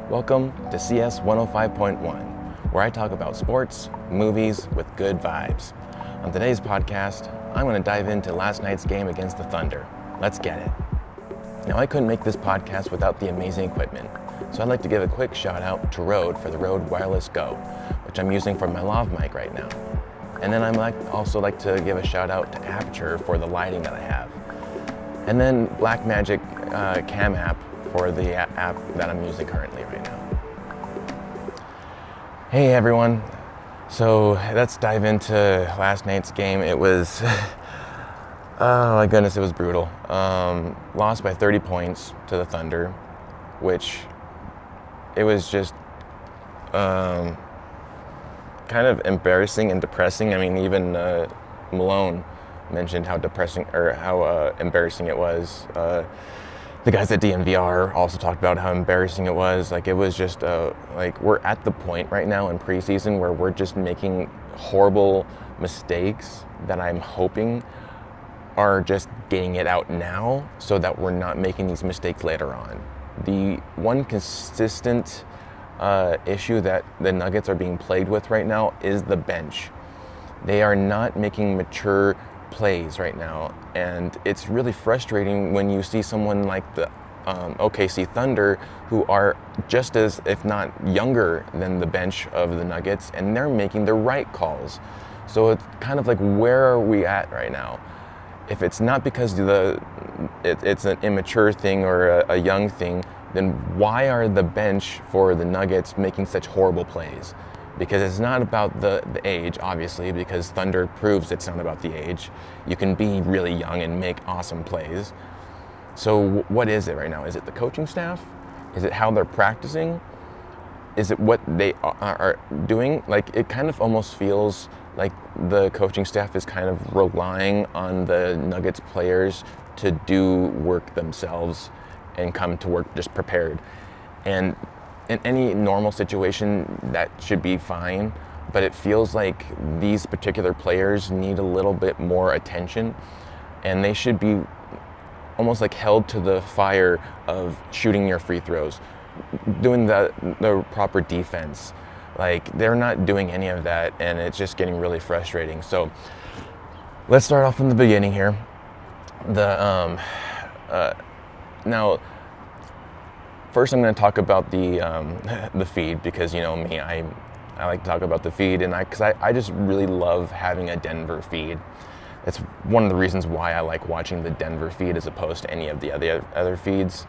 Welcome to CS 105.1, where I talk about sports, movies with good vibes. On today's podcast, I'm going to dive into last night's game against the Thunder. Let's get it. Now, I couldn't make this podcast without the amazing equipment, so I'd like to give a quick shout out to Røde for the Røde Wireless Go, which I'm using for my lav mic right now. And then also like to give a shout out to Apurture for the lighting that I have. And then Blackmagic Camera App for the app that I'm using currently right now. Hey everyone, so let's dive into last night's game. It was, oh my goodness, it was brutal. Lost by 30 points to the Thunder, which it was just kind of embarrassing and depressing. I mean, even Malone mentioned how depressing or how embarrassing it was. The guys at DNVR also talked about how embarrassing it was. Like, it was just like, we're at the point right now in preseason where we're just making horrible mistakes that I'm hoping are just getting it out now so that we're not making these mistakes later on. The one consistent issue that the Nuggets are being plagued with right now is the bench. They are not making mature plays right now, and it's really frustrating when you see someone like the OKC Thunder, who are just as, if not younger than the bench of the Nuggets, and they're making the right calls. So it's kind of like, where are we at right now? If it's not because it's an immature thing or a young thing, then why are the bench for the Nuggets making such horrible plays? Because it's not about the age, obviously, because Thunder proves it's not about the age. You can be really young and make awesome plays. So what is it right now? Is it the coaching staff? Is it how they're practicing? Is it what they are doing? Like, it kind of almost feels like the coaching staff is kind of relying on the Nuggets players to do work themselves and come to work just prepared. And in any normal situation, that should be fine, but it feels like these particular players need a little bit more attention, and they should be almost like held to the fire of shooting your free throws, doing the proper defense. Like, they're not doing any of that, and it's just getting really frustrating. So let's start off from the beginning here. Now, first I'm going to talk about the feed, because you know me, I like to talk about the feed, and because I just really love having a Denver feed. It's one of the reasons why I like watching the Denver feed as opposed to any of the other feeds.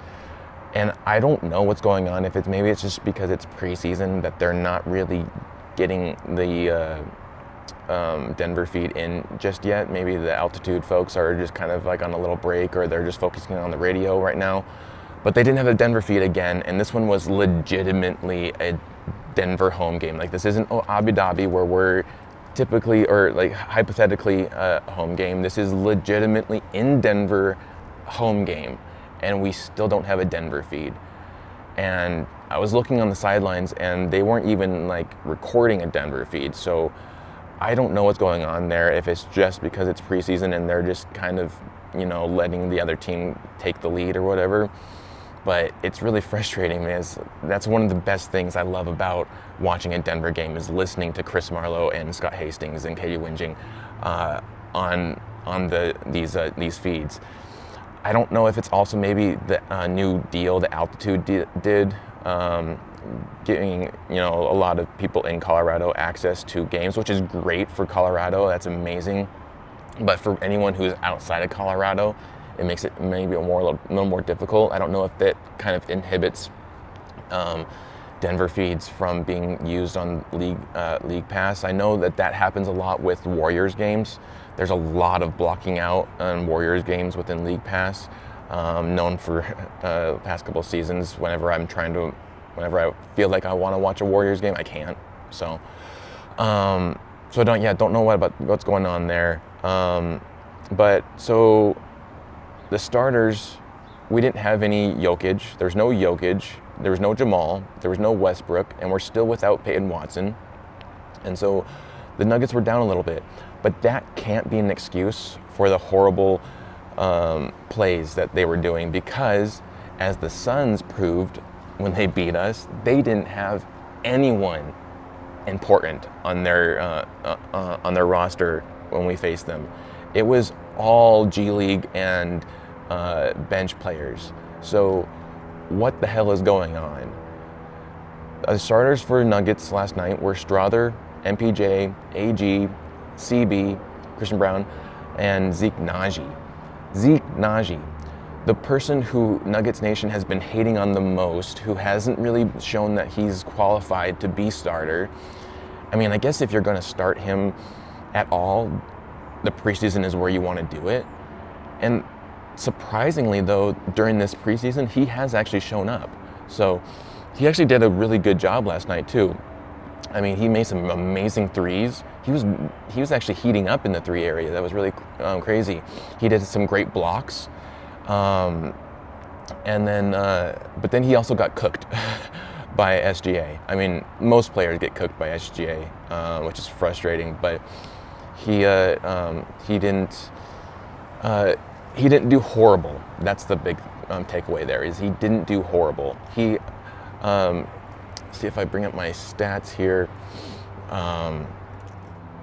And I don't know what's going on. If maybe it's just because it's preseason that they're not really getting the Denver feed in just yet. Maybe the altitude folks are just kind of like on a little break, or they're just focusing on the radio right now. But they didn't have a Denver feed again, and this one was legitimately a Denver home game. Like, this isn't Abu Dhabi, where we're typically, or like hypothetically, a home game. This is legitimately in Denver home game, and we still don't have a Denver feed. And I was looking on the sidelines, and they weren't even like recording a Denver feed. So I don't know what's going on there, if it's just because it's preseason and they're just kind of, you know, letting the other team take the lead or whatever. But it's really frustrating, man. That's one of the best things I love about watching a Denver game, is listening to Chris Marlowe and Scott Hastings and Katie Whinging on these feeds. I don't know if it's also maybe the new deal that Altitude did, giving, you know, a lot of people in Colorado access to games, which is great for Colorado. That's amazing. But for anyone who's outside of Colorado, it makes it maybe a little more difficult. I don't know if that kind of inhibits Denver feeds from being used on League Pass. I know that happens a lot with Warriors games. There's a lot of blocking out on Warriors games within League Pass, known for past couple of seasons. Whenever I feel like I want to watch a Warriors game, I can't. So I don't know what's going on there. But so the starters, we didn't have any Jokic. There's no Jokic. There was no Jamal. There was no Westbrook, and we're still without Peyton Watson. And so the Nuggets were down a little bit, but that can't be an excuse for the horrible plays that they were doing, because as the Suns proved when they beat us, they didn't have anyone important on their roster when we faced them. It was all G League and bench players. So what the hell is going on? The starters for Nuggets last night were Strother, MPJ, AG, CB, Christian Brown, and Zeke Naji. Zeke Naji, the person who Nuggets Nation has been hating on the most, who hasn't really shown that he's qualified to be starter. I mean, I guess if you're going to start him at all, the preseason is where you want to do it. And surprisingly, though, during this preseason, he has actually shown up. So he actually did a really good job last night, too. I mean, he made some amazing threes. He was actually heating up in the three area. That was really crazy. He did some great blocks. And then, but then he also got cooked by SGA. I mean, most players get cooked by SGA, which is frustrating. But he didn't do horrible. That's the big takeaway there. Is he didn't do horrible. He see if I bring up my stats here.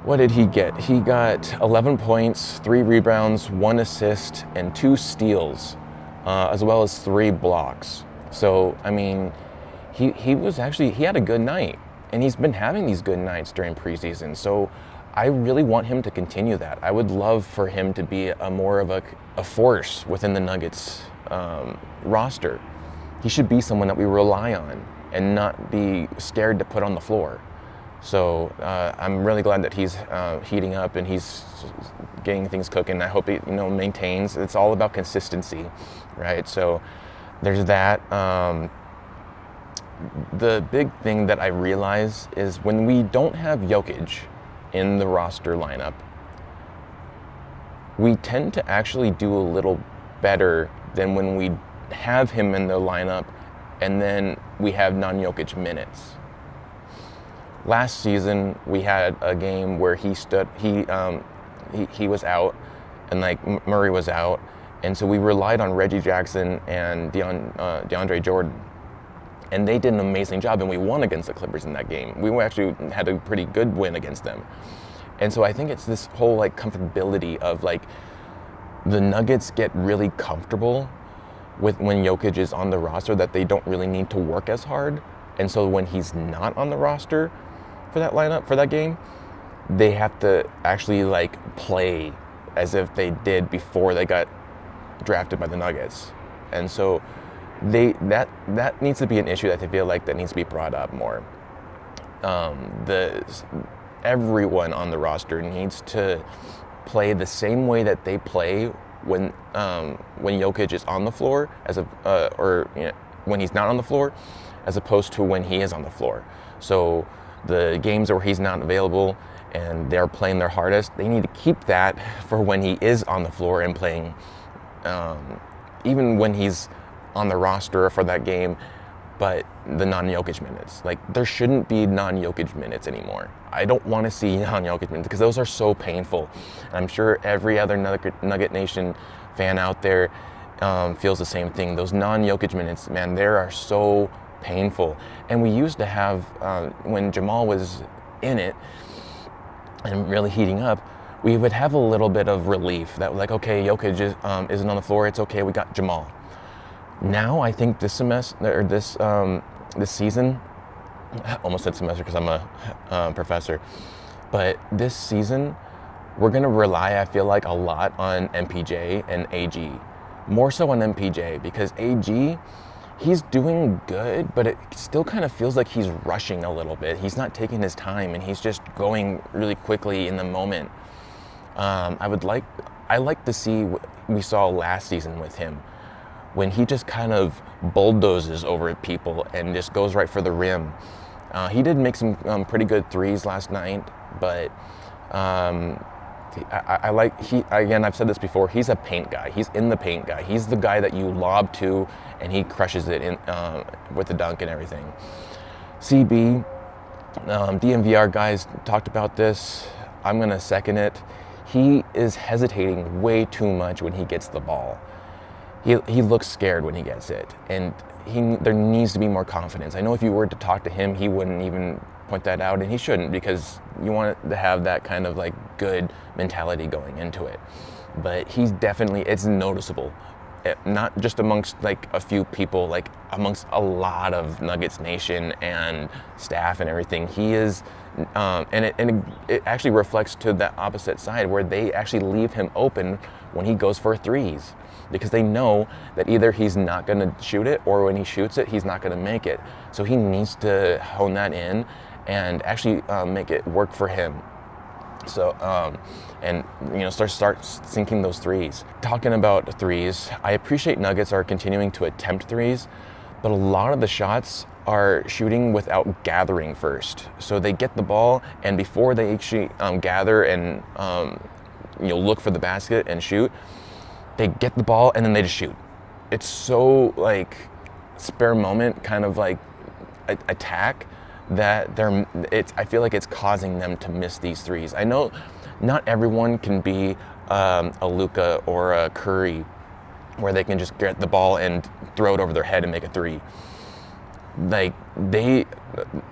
What did he get? He got 11 points, 3 rebounds, 1 assist, and 2 steals, as well as 3 blocks. So, I mean, he had a good night, and he's been having these good nights during preseason. So I really want him to continue that. I would love for him to be more of a force within the Nuggets roster. He should be someone that we rely on and not be scared to put on the floor. So I'm really glad that he's heating up and he's getting things cooking. I hope he maintains. It's all about consistency, right? So there's that. The big thing that I realize is when we don't have Jokic in the roster lineup, we tend to actually do a little better than when we have him in the lineup and then we have non-Jokic minutes. Last season, we had a game where he was out, and like Murray was out, and so we relied on Reggie Jackson and DeAndre Jordan, and they did an amazing job, and we won against the Clippers in that game. We actually had a pretty good win against them, and so I think it's this whole like comfortability of like the Nuggets get really comfortable with when Jokic is on the roster that they don't really need to work as hard, and so when he's not on the roster for that lineup, for that game, they have to actually like play as if they did before they got drafted by the Nuggets. And so that needs to be an issue that I feel like that needs to be brought up more. Everyone on the roster needs to play the same way that they play when Jokic is on the floor, when he's not on the floor, as opposed to when he is on the floor. So the games where he's not available and they're playing their hardest, they need to keep that for when he is on the floor and playing, even when he's on the roster for that game, but the non-Jokic minutes. Like, there shouldn't be non-Jokic minutes anymore. I don't want to see non-Jokic minutes because those are so painful. And I'm sure every other Nugget Nation fan out there feels the same thing. Those non-Jokic minutes, man, they are so painful. And we used to have, when Jamal was in it and really heating up, we would have a little bit of relief that like, okay, Jokic isn't on the floor, it's okay, we got Jamal. Now I think this semester, or this season, I almost said semester because I'm a professor, but this season we're gonna rely, I feel like, a lot on MPJ and AG. More so on MPJ because AG, he's doing good, but it still kind of feels like he's rushing a little bit. He's not taking his time, and he's just going really quickly in the moment. I like to see what we saw last season with him, when he just kind of bulldozes over people and just goes right for the rim. He did make some pretty good threes last night, but again, I've said this before, he's a paint guy. He's in the paint guy. He's the guy that you lob to and he crushes it in with the dunk and everything. CB, DMVR guys talked about this. I'm going to second it. He is hesitating way too much when he gets the ball. he looks scared when he gets it, and there needs to be more confidence. I know if you were to talk to him, he wouldn't even point that out, and he shouldn't, because you want to have that kind of like good mentality going into it. But he's definitely, it's noticeable, not just amongst like a few people, like amongst a lot of Nuggets Nation and staff and everything. He is, and it actually reflects to the opposite side, where they actually leave him open when he goes for threes, because they know that either he's not going to shoot it, or when he shoots it, he's not going to make it. So he needs to hone that in and actually make it work for him. So, and start sinking those threes. Talking about threes, I appreciate Nuggets are continuing to attempt threes, but a lot of the shots are shooting without gathering first. So they get the ball, and before they actually gather and look for the basket and shoot, they get the ball and then they just shoot. It's so like spare moment kind of like attack that I feel like it's causing them to miss these threes. I know not everyone can be a Luka or a Curry, where they can just get the ball and throw it over their head and make a three. Like a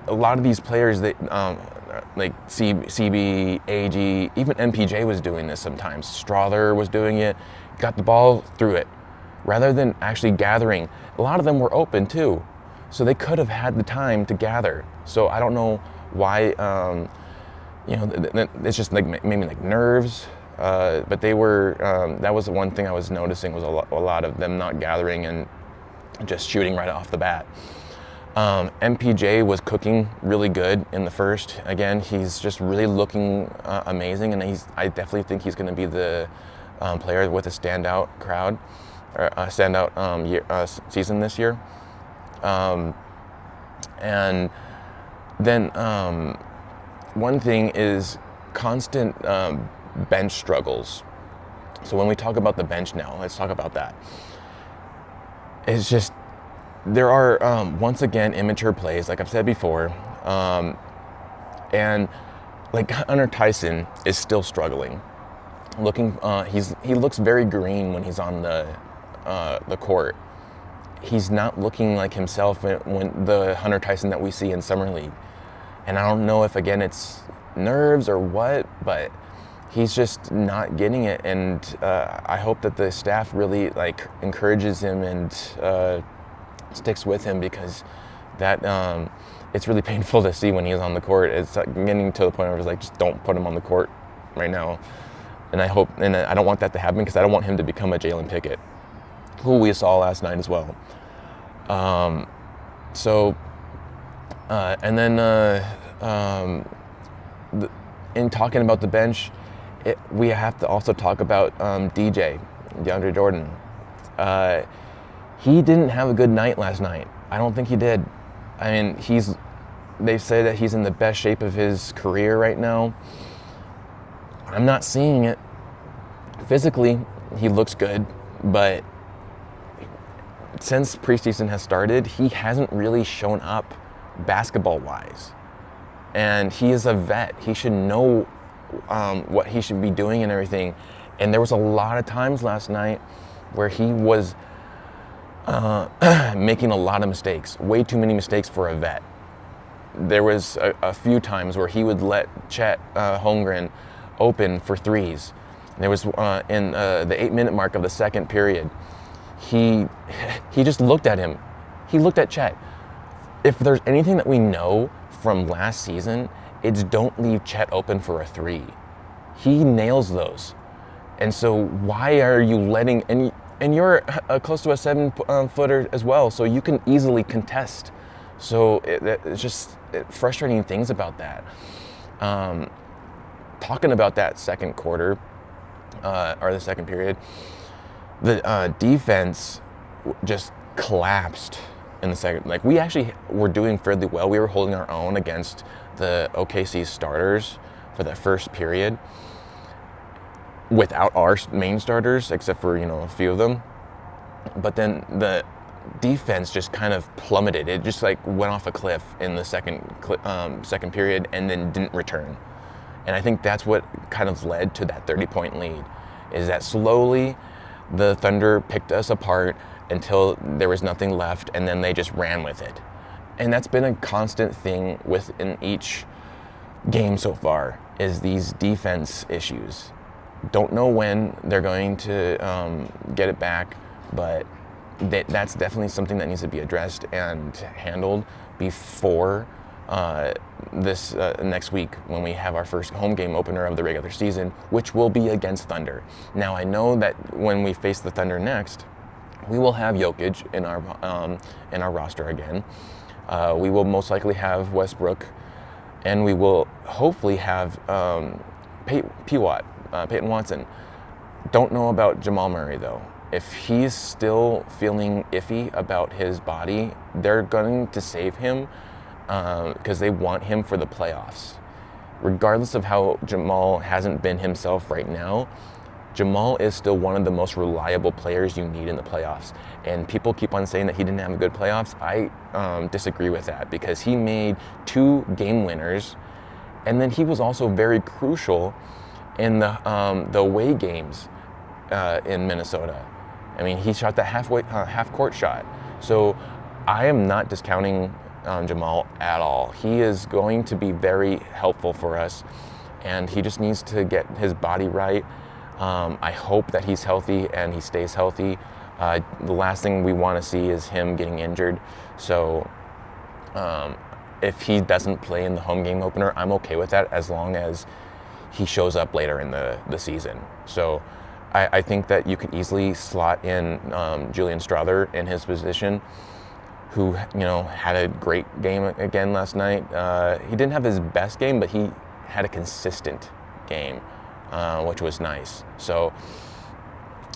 lot of these players, like CB, AG, even MPJ was doing this sometimes. Strother was doing it, got the ball, threw it. Rather than actually gathering, a lot of them were open too. So they could have had the time to gather. So I don't know why, it's just like maybe like nerves, but they were, that was the one thing I was noticing, was a lot of them not gathering and just shooting right off the bat. MPJ was cooking really good in the first. Again, he's just really looking amazing, and I definitely think he's going to be the player with a standout crowd, or a standout season this year. And then one thing is constant bench struggles. So when we talk about the bench now, let's talk about that. It's just, there are once again immature plays, like I've said before, and like Hunter Tyson is still struggling. He looks very green when he's on the court. He's not looking like himself when the Hunter Tyson that we see in Summer League. And I don't know if, again, it's nerves or what, but he's just not getting it. And I hope that the staff really like encourages him and sticks with him, because that it's really painful to see when he's on the court. It's like getting to the point where it's like, just don't put him on the court right now. And I don't want that to happen, because I don't want him to become a Jalen Pickett, who we saw last night as well. And then in talking about the bench, we have to also talk about DeAndre Jordan. He didn't have a good night last night. I don't think he did. I mean, they say that he's in the best shape of his career right now. I'm not seeing it. Physically, he looks good, but since preseason has started, he hasn't really shown up basketball-wise. And he is a vet. He should know what he should be doing and everything. And there was a lot of times last night where he was making a lot of mistakes, way too many mistakes for a vet. There was a few times where he would let Chet Holmgren open for threes. There was in the 8-minute mark of the second period, he just looked at him. He looked at Chet. If there's anything that we know from last season, it's don't leave Chet open for a three. He nails those. And so why are you letting, and you're close to a 7-footer as well, so you can easily contest. So it's just frustrating things about that. Talking about that second quarter, or the second period, the defense just collapsed in the second. Like, we actually were doing fairly well. We were holding our own against the OKC starters for that first period without our main starters, except for, a few of them. But then the defense just kind of plummeted. It just like went off a cliff in the second period, and then didn't return. And I think that's what kind of led to that 30-point lead, is that slowly the Thunder picked us apart until there was nothing left, and then they just ran with it. And that's been a constant thing within each game so far, is these defense issues. Don't know when they're going to get it back, but that's definitely something that needs to be addressed and handled before this next week, when we have our first home game opener of the regular season, which will be against Thunder. Now, I know that when we face the Thunder next, we will have Jokic in our roster again. We will most likely have Westbrook, and we will hopefully have Peyton Watson. Don't know about Jamal Murray though. If he's still feeling iffy about his body, they're going to save him because they want him for the playoffs. Regardless of how Jamal hasn't been himself right now, Jamal is still one of the most reliable players you need in the playoffs. And people keep on saying that he didn't have a good playoffs. I disagree with that, because he made 2 game winners, and then he was also very crucial in the away games in Minnesota. I mean, he shot the half-court shot. So I am not discounting Jamal at all. He is going to be very helpful for us, and he just needs to get his body right. I hope that he's healthy and he stays healthy. The last thing we want to see is him getting injured. So if he doesn't play in the home game opener, I'm okay with that, as long as he shows up later in the season. So I think that you could easily slot in Julian Strawther in his position, who had a great game again last night. He didn't have his best game, but he had a consistent game, which was nice. So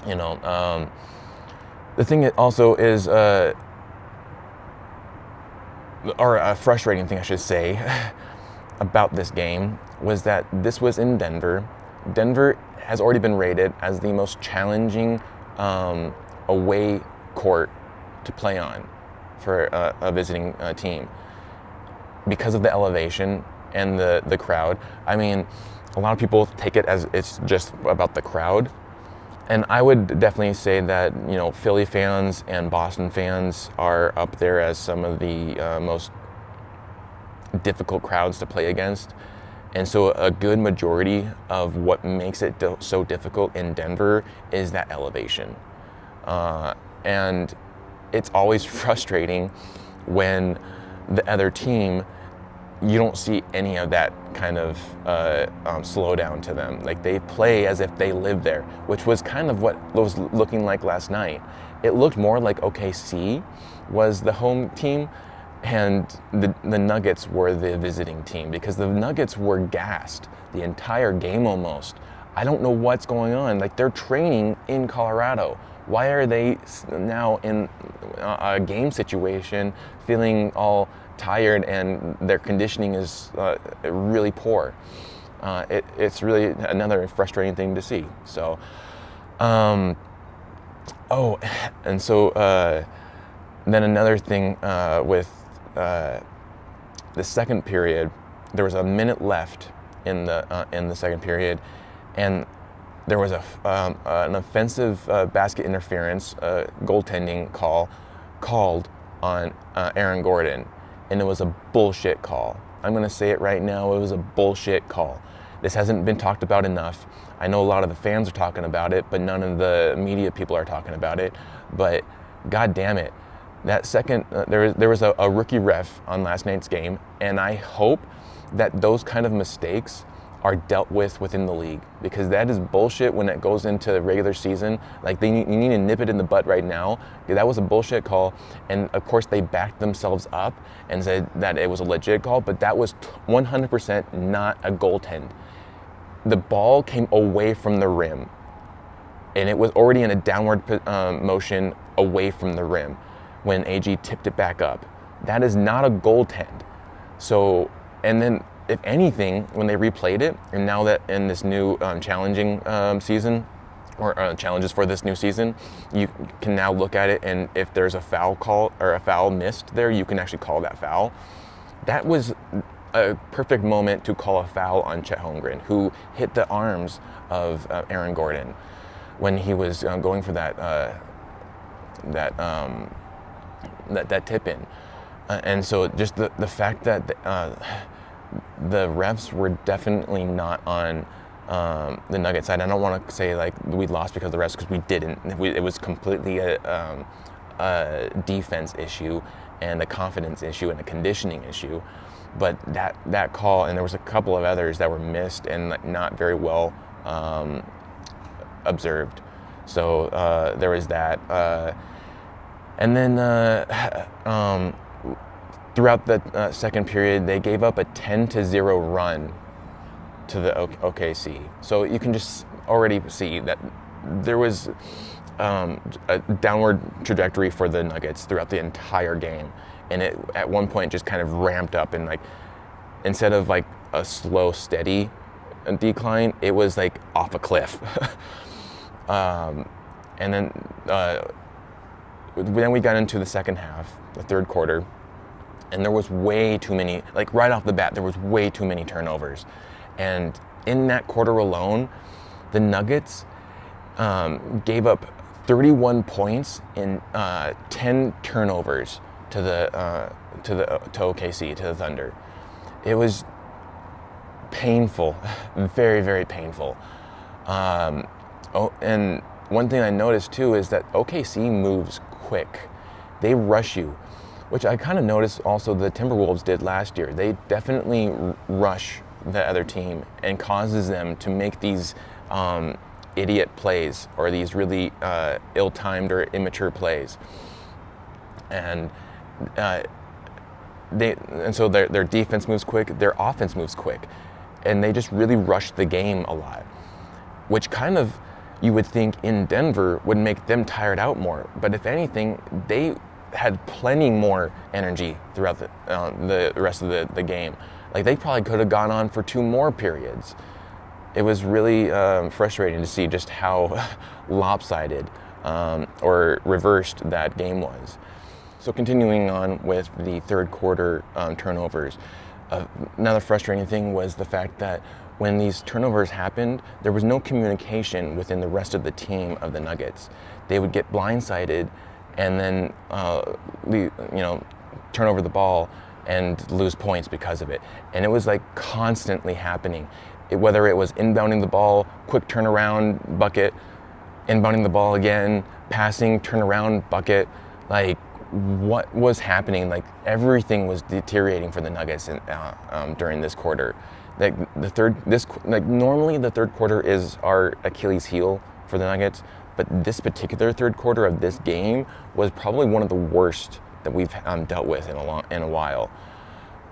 the thing also is, or a frustrating thing I should say, about this game was that this was in Denver. Denver has already been rated as the most challenging away court to play on for a visiting team, because of the elevation and the crowd. I mean, a lot of people take it as it's just about the crowd, and I would definitely say that Philly fans and Boston fans are up there as some of the most difficult crowds to play against. And so a good majority of what makes it so difficult in Denver is that elevation. And it's always frustrating when the other team, you don't see any of that kind of slowdown to them. Like, they play as if they live there, which was kind of what it was looking like last night. It looked more like OKC was the home team, and the Nuggets were the visiting team, because the Nuggets were gassed the entire game almost. I don't know what's going on. Like, they're training in Colorado. Why are they now in a game situation feeling all tired and their conditioning is really poor? It's really another frustrating thing to see. So, then another thing with the second period, there was a minute left in the second period, and there was an offensive basket interference goaltending called on Aaron Gordon, and it was a bullshit call. I'm going to say it right now, it was a bullshit call. This hasn't been talked about enough. I know a lot of the fans are talking about it, but none of the media people are talking about it. But god damn it. That second, there was a rookie ref on last night's game, and I hope that those kind of mistakes are dealt with within the league, because that is bullshit when it goes into the regular season. Like, you need to nip it in the butt right now. That was a bullshit call, and of course they backed themselves up and said that it was a legit call, but that was 100% not a goaltend. The ball came away from the rim, and it was already in a downward motion away from the rim when AG tipped it back up. That is not a goaltend. So, and then if anything, when they replayed it, and now that in this new challenging season, or challenges for this new season, you can now look at it, and if there's a foul call or a foul missed there, you can actually call that foul. That was a perfect moment to call a foul on Chet Holmgren, who hit the arms of Aaron Gordon. when he was going for that tip in. And so just the fact that the refs were definitely not on the Nuggets side. I don't want to say like we lost because of the refs, because we didn't. It was completely a defense issue and a confidence issue and a conditioning issue. But that call, and there was a couple of others that were missed and not very well observed. So there was that. And then throughout the second period, they gave up a 10-0 run to the OKC. So you can just already see that there was a downward trajectory for the Nuggets throughout the entire game. And it at one point just kind of ramped up, and like instead of like a slow, steady decline, it was like off a cliff. And then we got into the second half, the third quarter, and there was way too many, like right off the bat, there was way too many turnovers. And in that quarter alone, the Nuggets gave up 31 points in 10 turnovers to OKC, to the Thunder. It was painful, very, very painful. And one thing I noticed too is that OKC moves quick. They rush you, which I kind of noticed also the Timberwolves did last year. They definitely rush the other team and causes them to make these idiot plays, or these really ill-timed or immature plays. And so their defense moves quick, their offense moves quick, and they just really rush the game a lot, which kind of, you would think in Denver would make them tired out more. But if anything, they had plenty more energy throughout the rest of the game. Like they probably could have gone on for 2 more periods. It was really frustrating to see just how lopsided or reversed that game was. So continuing on with the third quarter turnovers, another frustrating thing was the fact that when these turnovers happened, there was no communication within the rest of the team of the Nuggets. They would get blindsided and then turn over the ball and lose points because of it. And it was like constantly happening. Whether it was inbounding the ball, quick turnaround, bucket, inbounding the ball again, passing, turnaround, bucket, like what was happening? Like everything was deteriorating for the Nuggets during this quarter. Like normally the third quarter is our Achilles heel for the Nuggets, but this particular third quarter of this game was probably one of the worst that we've dealt with in a while.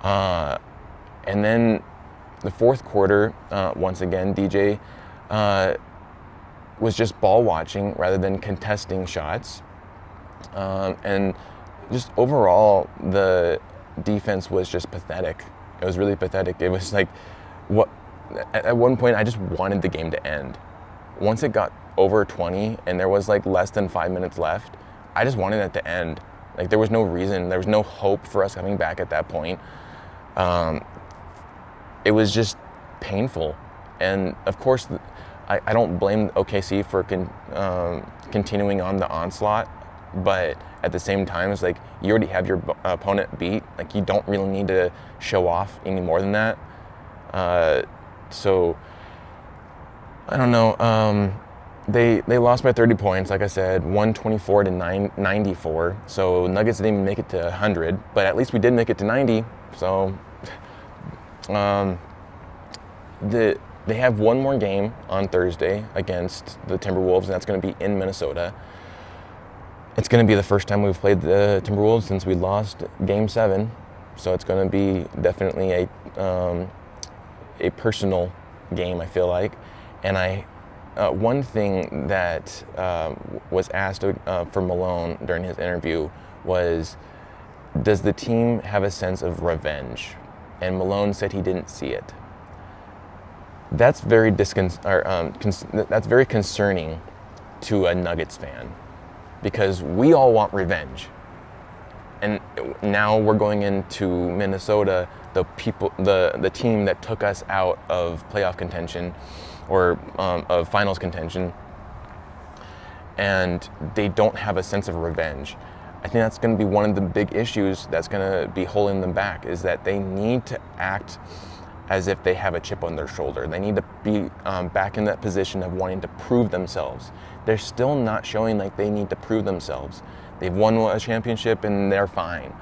And then the fourth quarter, once again, DJ was just ball watching rather than contesting shots. And just overall, the defense was just pathetic. It was really pathetic. It was like, at one point, I just wanted the game to end. Once it got over 20 and there was like less than 5 minutes left, I just wanted it to end. Like there was no reason, there was no hope for us coming back at that point. It was just painful. And of course, I don't blame OKC for continuing on the onslaught, but at the same time, it's like you already have your opponent beat. Like you don't really need to show off any more than that. So I don't know. They lost by 30 points, like I said, 124 to 94. So Nuggets didn't even make it to 100, but at least we did make it to 90. So they have one more game on Thursday against the Timberwolves, and that's going to be in Minnesota. It's going to be the first time we've played the Timberwolves since we lost Game 7. So it's going to be definitely a personal game, I feel like. And one thing that was asked for Malone during his interview was, does the team have a sense of revenge? And Malone said he didn't see it. That's very that's very concerning to a Nuggets fan, because we all want revenge. And now we're going into Minnesota, the team that took us out of playoff contention or of finals contention. and they don't have a sense of revenge. I think that's going to be one of the big issues that's going to be holding them back, is that they need to act as if they have a chip on their shoulder. They need to be back in that position of wanting to prove themselves. They're still not showing like they need to prove themselves. They've won a championship and they're fine.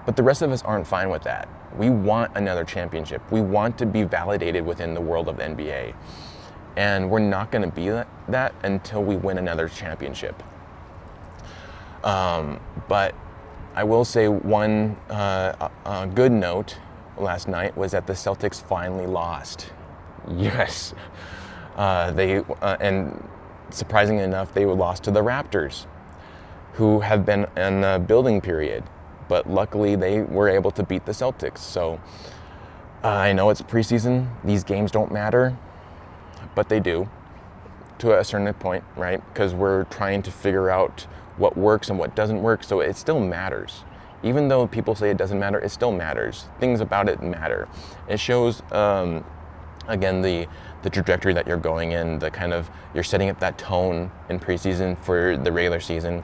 But the rest of us aren't fine with that. We want another championship. We want to be validated within the world of the NBA. And we're not going to be that until we win another championship. But I will say one good note last night was that the Celtics finally lost. Yes. And surprisingly enough, they lost to the Raptors, who have been in a building period. But luckily, they were able to beat the Celtics. So I know it's preseason. These games don't matter, but they do to a certain point, right? Because we're trying to figure out what works and what doesn't work. So it still matters. Even though people say it doesn't matter, it still matters. Things about it matter. It shows, again, the trajectory that you're going in, the kind of, you're setting up that tone in preseason for the regular season.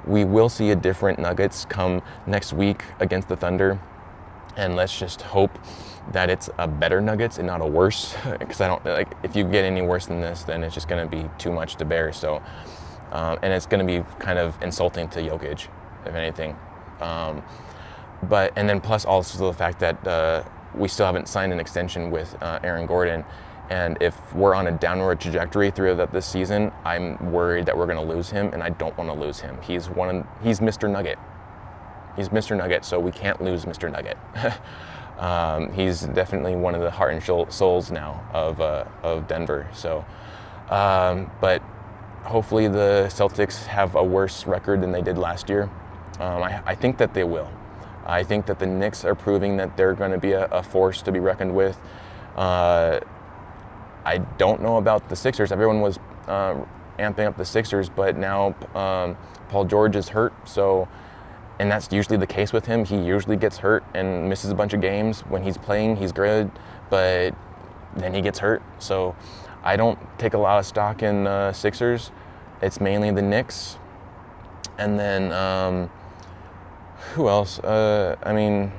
We will see a different Nuggets come next week against the Thunder, and let's just hope that it's a better Nuggets and not a worse, because I don't, like, if you get any worse than this, then it's just going to be too much to bear. So, and it's going to be kind of insulting to Jokic, if anything. And then plus also the fact that we still haven't signed an extension with Aaron Gordon. And if we're on a downward trajectory throughout this season, I'm worried that we're going to lose him, and I don't want to lose him. He's Mr. Nugget. He's Mr. Nugget, so we can't lose Mr. Nugget. He's definitely one of the heart and souls now of Denver. So, but hopefully the Celtics have a worse record than they did last year. I think that they will. I think that the Knicks are proving that they're going to be a force to be reckoned with. I don't know about the Sixers. Everyone was amping up the Sixers, but now Paul George is hurt. So, and that's usually the case with him. He usually gets hurt and misses a bunch of games. When he's playing, he's good, but then he gets hurt. So I don't take a lot of stock in Sixers. It's mainly the Knicks. And then who else? I mean,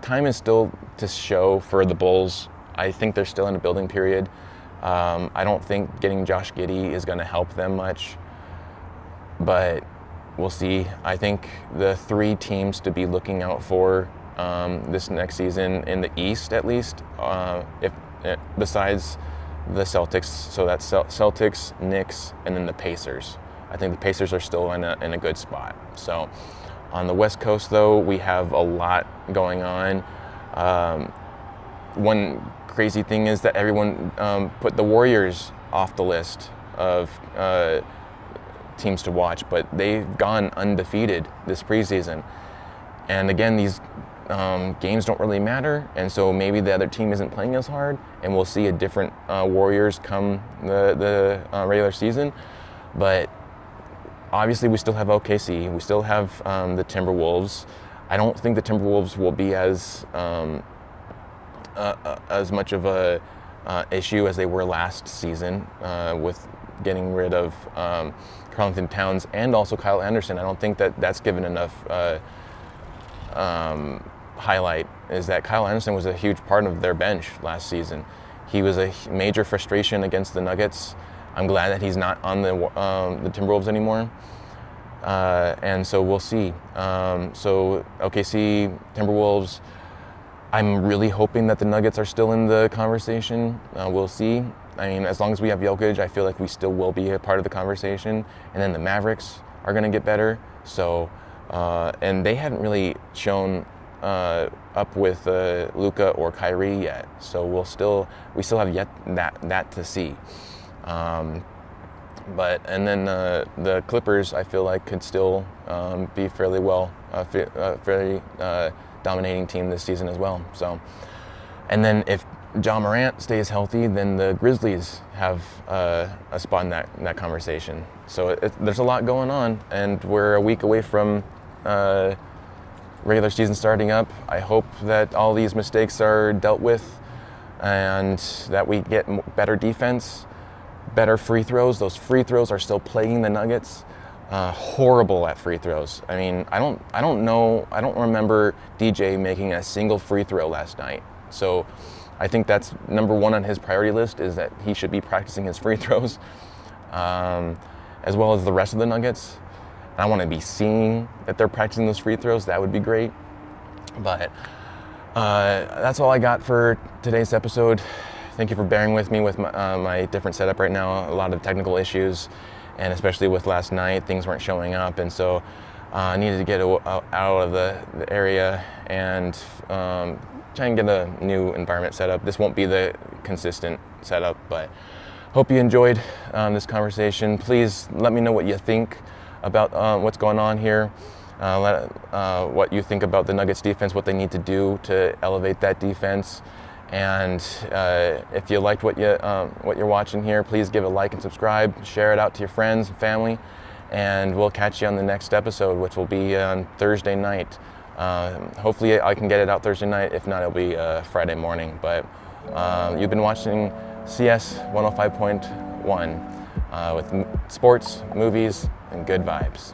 time is still to show for the Bulls. I think they're still in a building period. I don't think getting Josh Giddey is going to help them much, but we'll see. I think the three teams to be looking out for this next season in the East, at least, besides the Celtics, so that's Celtics, Knicks, and then the Pacers. I think the Pacers are still in a good spot. So on the West Coast, though, we have a lot going on. One crazy thing is that everyone put the Warriors off the list of teams to watch, but they've gone undefeated this preseason. And again, these games don't really matter, and so maybe the other team isn't playing as hard, and we'll see a different Warriors come the regular season. But obviously, we still have OKC. We still have the Timberwolves. I don't think the Timberwolves will be as much of a issue as they were last season with getting rid of Karl-Anthony Towns and also Kyle Anderson. I don't think that that's given enough highlight, is that Kyle Anderson was a huge part of their bench last season. He was a major frustration against the Nuggets. I'm glad that he's not on the Timberwolves anymore. And so we'll see. So OKC, Timberwolves, I'm really hoping that the Nuggets are still in the conversation. We'll see. I mean, as long as we have Jokic, I feel like we still will be a part of the conversation. And then the Mavericks are going to get better. So, and they haven't really shown up with Luka or Kyrie yet. So we still have yet that to see. But and then the Clippers, I feel like, could still be fairly fairly dominating team this season as well. So, and then if Ja Morant stays healthy, then the Grizzlies have a spot in that conversation. So there's a lot going on, and we're a week away from regular season starting up. I hope that all these mistakes are dealt with and that we get better defense. better free throws. Those free throws are still plaguing the Nuggets. Horrible at free throws. I mean, I don't remember DJ making a single free throw last night. So I think that's number one on his priority list, is that he should be practicing his free throws, as well as the rest of the Nuggets. I want to be seeing that they're practicing those free throws. That would be great. But that's all I got for today's episode. Thank you for bearing with me with my different setup right now. A lot of technical issues, and especially with last night, things weren't showing up, and so I needed to get out of the area and try and get a new environment set up. This won't be the consistent setup, but hope you enjoyed this conversation. Please let me know what you think about what's going on here. What you think about the Nuggets defense, what they need to do to elevate that defense. And if you liked what you're watching here, please give a like and subscribe, share it out to your friends and family, and we'll catch you on the next episode, which will be on Thursday night. Hopefully I can get it out Thursday night. If not, it'll be Friday morning. But you've been watching CS 105.1 with sports, movies, and good vibes.